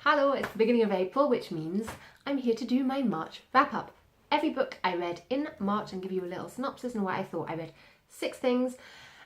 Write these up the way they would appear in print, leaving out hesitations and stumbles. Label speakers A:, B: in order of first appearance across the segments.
A: Hello, it's the beginning of April, which means I'm here to do my March wrap-up. Every book I read in March and give you a little synopsis and what I thought. I read 6 things,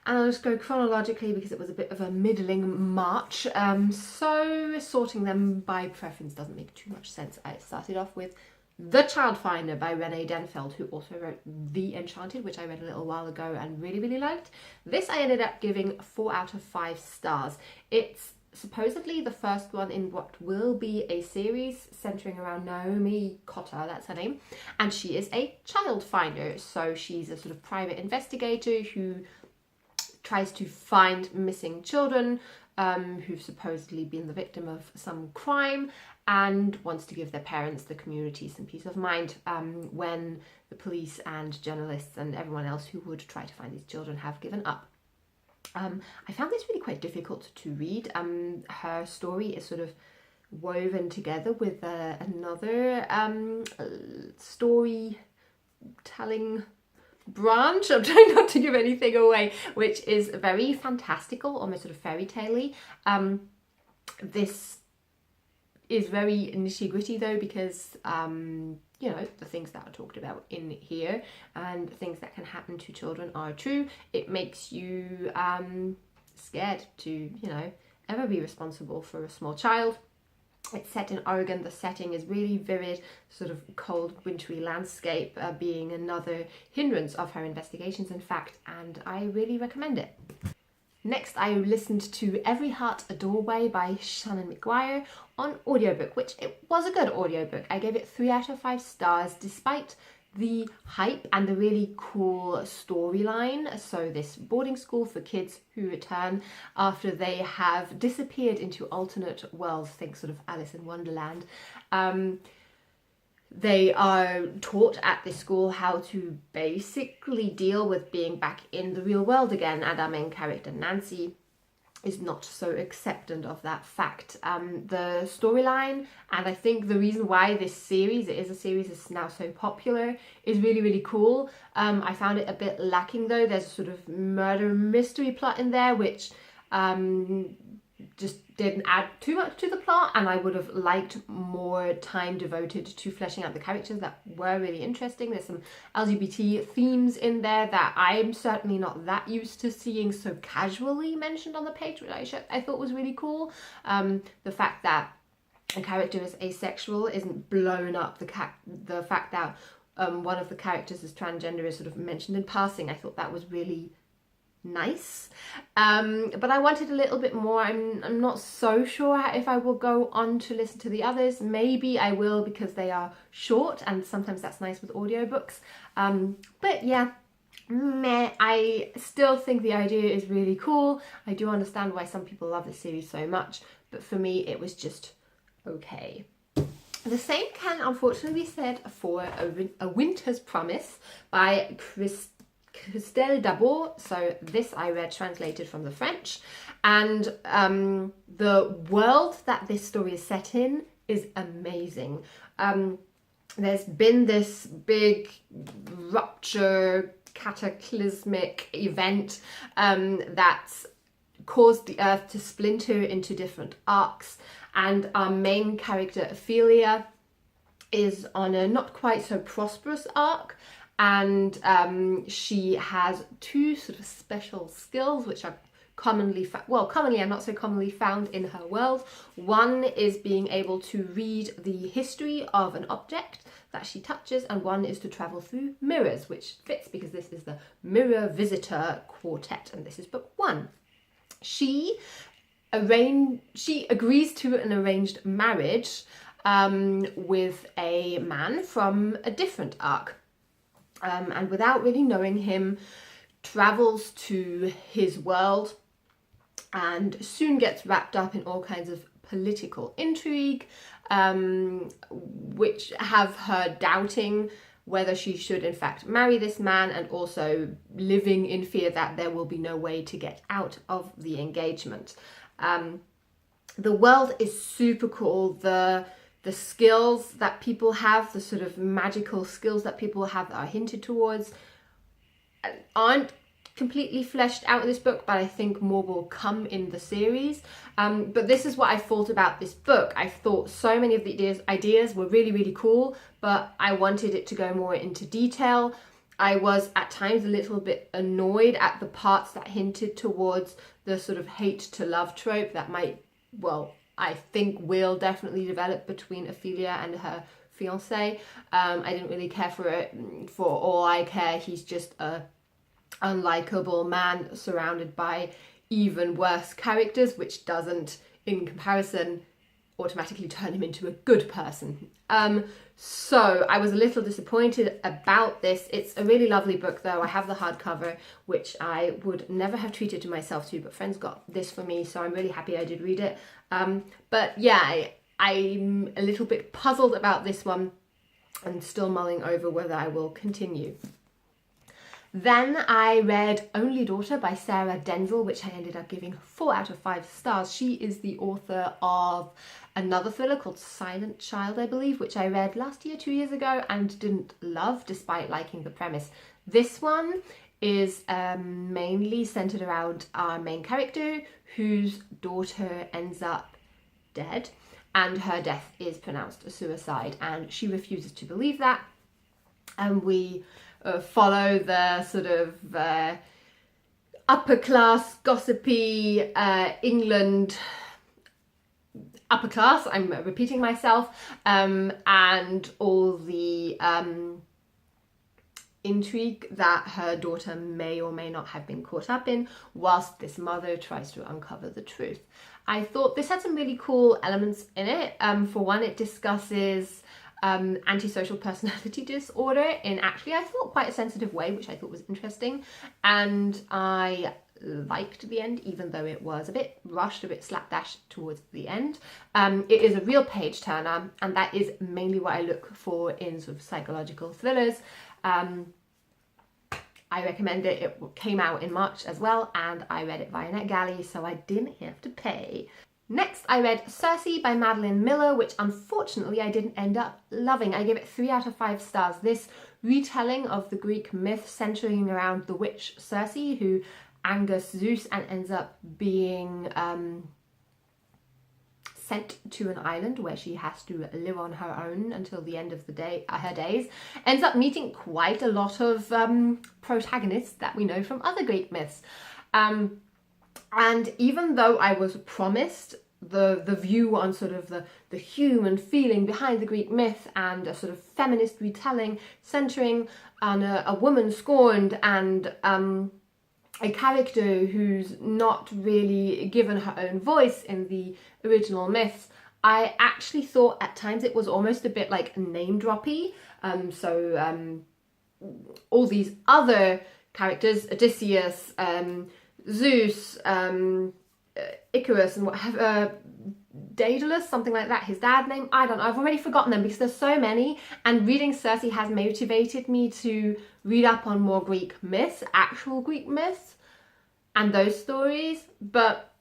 A: and I'll just go chronologically because it was a bit of a middling March. So sorting them by preference doesn't make too much sense. I started off with The Childfinder by Rene Denfeld, who also wrote The Enchanted, which I read a little while ago and really liked. This I ended up giving 4 out of 5 stars. It's supposedly the first one in what will be a series centering around Naomi Cotter, that's her name, and she is a child finder. So she's a sort of private investigator who tries to find missing children who've supposedly been the victim of some crime, and wants to give their parents, the community, some peace of mind when the police and journalists and everyone else who would try to find these children have given up. I found this really quite difficult to read. Her story is sort of woven together with another storytelling branch. I'm trying not to give anything away, which is very fantastical, almost sort of fairy tale-y. This is very nitty-gritty though, because you know, the things that are talked about in here and things that can happen to children are true. It makes you scared to, you know, ever be responsible for a small child. It's set in Oregon. The setting is really vivid, sort of cold, wintry landscape, being another hindrance of her investigations, in fact, and I really recommend it. Next, I listened to Every Heart a Doorway by Seanan McGuire on audiobook, which it was a good audiobook. I gave it 3 out of 5 stars, despite the hype and the really cool storyline. So this boarding school for kids who return after they have disappeared into alternate worlds, think sort of Alice in Wonderland. They are taught at this school how to basically deal with being back in the real world again, and our main character Nancy is not so acceptant of that fact. The storyline, and I think the reason why this series, it is a series, is now so popular, is really cool. I found it a bit lacking though. There's a sort of murder mystery plot in there, which just didn't add too much to the plot, and I would have liked more time devoted to fleshing out the characters that were really interesting. There's some LGBT themes in there that I'm certainly not that used to seeing so casually mentioned on the page, which I thought was really cool. The fact that a character is asexual isn't blown up. The fact that one of the characters is transgender is sort of mentioned in passing. I thought that was really nice, but I wanted a little bit more. I'm not so sure if I will go on to listen to the others. Maybe I will, because they are short, and sometimes that's nice with audiobooks. But yeah, meh. I still think the idea is really cool. I do understand why some people love this series so much, but for me it was just okay. The same can unfortunately be said for A Winter's Promise by Christelle Dabos. So this I read translated from the French, and the world that this story is set in is amazing. There's been this big rupture, cataclysmic event that's caused the earth to splinter into different arcs, and our main character Ophelia is on a not quite so prosperous arc, and she has 2 sort of special skills which are commonly and not so commonly found in her world. One is being able to read the history of an object that she touches, and one is to travel through mirrors, which fits because this is the Mirror Visitor Quartet, and this is book 1. She agrees to an arranged marriage with a man from a different arc. And without really knowing him, travels to his world and soon gets wrapped up in all kinds of political intrigue, which have her doubting whether she should in fact marry this man, and also living in fear that there will be no way to get out of the engagement. The world is super cool. The skills that people have, the sort of magical skills that people have that are hinted towards, aren't completely fleshed out in this book, but I think more will come in the series. But this is what I thought about this book. I thought so many of the ideas were really, really cool, but I wanted it to go more into detail. I was at times a little bit annoyed at the parts that hinted towards the sort of hate to love trope that might, well, I think will definitely develop between Ophelia and her fiance. I didn't really care for it. For all I care, he's just a unlikable man surrounded by even worse characters, which doesn't, in comparison, automatically turn him into a good person. So I was a little disappointed about this. It's a really lovely book though. I have the hardcover, which I would never have treated to myself to, but friends got this for me, so I'm really happy I did read it. But yeah, I'm a little bit puzzled about this one and still mulling over whether I will continue. Then I read Only Daughter by Sarah Denzil, which I ended up giving 4 out of 5 stars. She is the author of another thriller called Silent Child, I believe, which I read last year, 2 years ago, and didn't love despite liking the premise. This one is mainly centered around our main character, whose daughter ends up dead, and her death is pronounced a suicide, and she refuses to believe that. And we follow the sort of upper class, gossipy England upper class, I'm repeating myself, and all the intrigue that her daughter may or may not have been caught up in, whilst this mother tries to uncover the truth. I thought this had some really cool elements in it. For one, it discusses antisocial personality disorder in actually, I thought, quite a sensitive way, which I thought was interesting. And I liked the end, even though it was a bit rushed, a bit slapdash towards the end. It is a real page turner, and that is mainly what I look for in sort of psychological thrillers. I recommend it. It came out in March as well, and I read it via NetGalley, so I didn't have to pay. Next, I read Circe by Madeline Miller, which unfortunately I didn't end up loving. I gave it 3 out of 5 stars. This retelling of the Greek myth centering around the witch Circe, who angers Zeus and ends up being sent to an island where she has to live on her own until the end of her days, ends up meeting quite a lot of protagonists that we know from other Greek myths. And even though I was promised the view on sort of the human feeling behind the Greek myth and a sort of feminist retelling centering on a woman scorned and a character who's not really given her own voice in the original myths, I actually thought at times it was almost a bit like name-droppy. All these other characters, Odysseus, Zeus, Icarus, and whatever, Daedalus, something like that, his dad name, I don't know, I've already forgotten them because there's so many, and reading Circe has motivated me to read up on more Greek myths, actual Greek myths, and those stories. But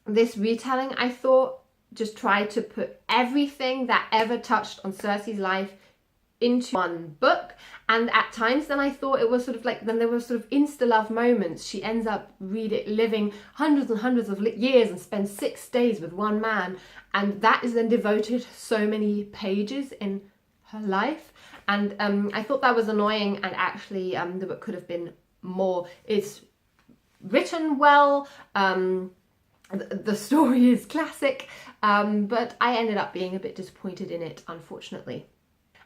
A: this retelling, I thought, just tried to put everything that ever touched on Circe's life into one book, and at times then I thought it was sort of like, then there were sort of insta-love moments. She ends up living hundreds and hundreds of years and spends 6 days with one man, and that is then devoted so many pages in her life. And I thought that was annoying, and actually the book could have been more. It's written well, the story is classic, but I ended up being a bit disappointed in it, unfortunately.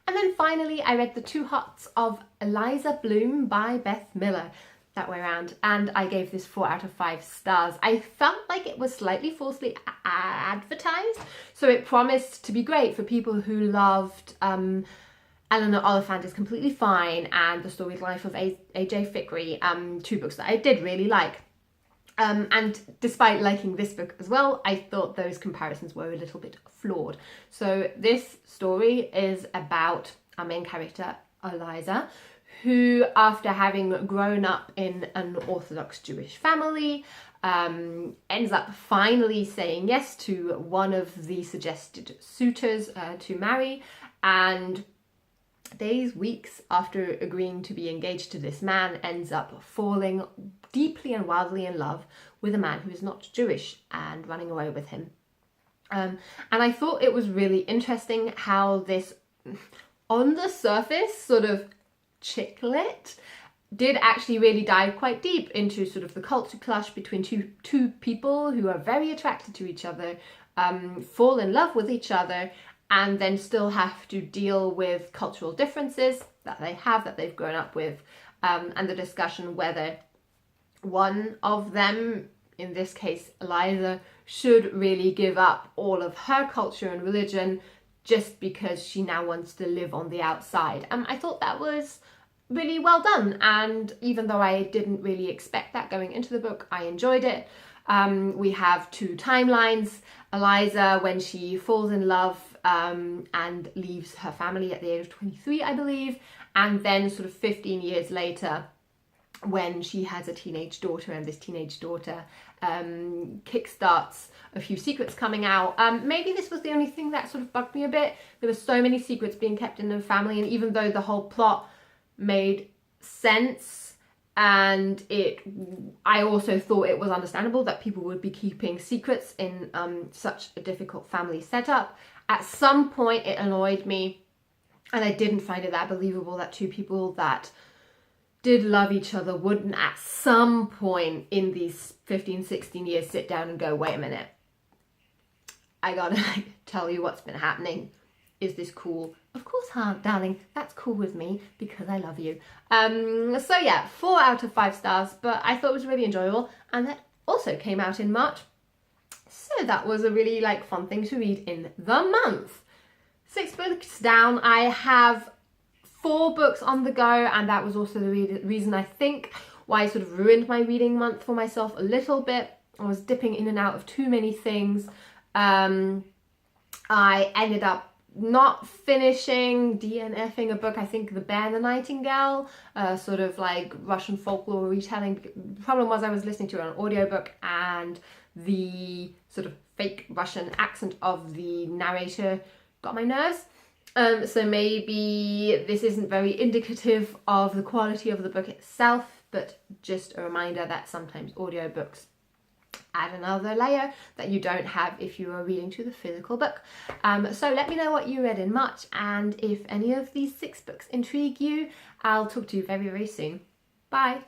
A: And then finally, I read The Two Hearts of Eliza Bloom by Beth Miller, that way around, and I gave this 4 out of 5 stars. I felt like it was slightly falsely advertised, so it promised to be great for people who loved Eleanor Oliphant is Completely Fine and The Storied Life of A.J. Fikry, 2 books that I did really like. And despite liking this book as well, I thought those comparisons were a little bit flawed. So this story is about our main character, Eliza, who, after having grown up in an Orthodox Jewish family, ends up finally saying yes to one of the suggested suitors to marry, and weeks after agreeing to be engaged to this man, ends up falling deeply and wildly in love with a man who is not Jewish and running away with him. And I thought it was really interesting how this, on the surface, sort of chick lit, did actually really dive quite deep into sort of the culture clash between two people who are very attracted to each other, fall in love with each other, and then still have to deal with cultural differences that they've grown up with, and the discussion whether one of them, in this case Eliza, should really give up all of her culture and religion just because she now wants to live on the outside. I thought that was really well done, and even though I didn't really expect that going into the book, I enjoyed it. We have two timelines. Eliza, when she falls in love and leaves her family at the age of 23, I believe, and then sort of 15 years later when she has a teenage daughter, and this teenage daughter kickstarts a few secrets coming out. Maybe this was the only thing that sort of bugged me a bit. There were so many secrets being kept in the family, and even though the whole plot made sense, and I also thought it was understandable that people would be keeping secrets in such a difficult family setup, at some point it annoyed me, and I didn't find it that believable that two people that did love each other wouldn't at some point in these 15, 16 years sit down and go, wait a minute, I gotta tell you what's been happening. Is this cool? Of course, darling, that's cool with me because I love you. So yeah, 4 out of 5 stars, but I thought it was really enjoyable, and that also came out in March. So that was a really fun thing to read in the month. 6 books down, I have 4 books on the go, and that was also the reason I think why I sort of ruined my reading month for myself a little bit. I was dipping in and out of too many things. I ended up not finishing DNFing a book, I think The Bear and the Nightingale, sort of Russian folklore retelling. The problem was I was listening to an audiobook, and the sort of fake Russian accent of the narrator got my nerves. So maybe this isn't very indicative of the quality of the book itself, but just a reminder that sometimes audiobooks add another layer that you don't have if you are reading to the physical book. So let me know what you read in March, and if any of these 6 books intrigue you, I'll talk to you very, very soon. Bye!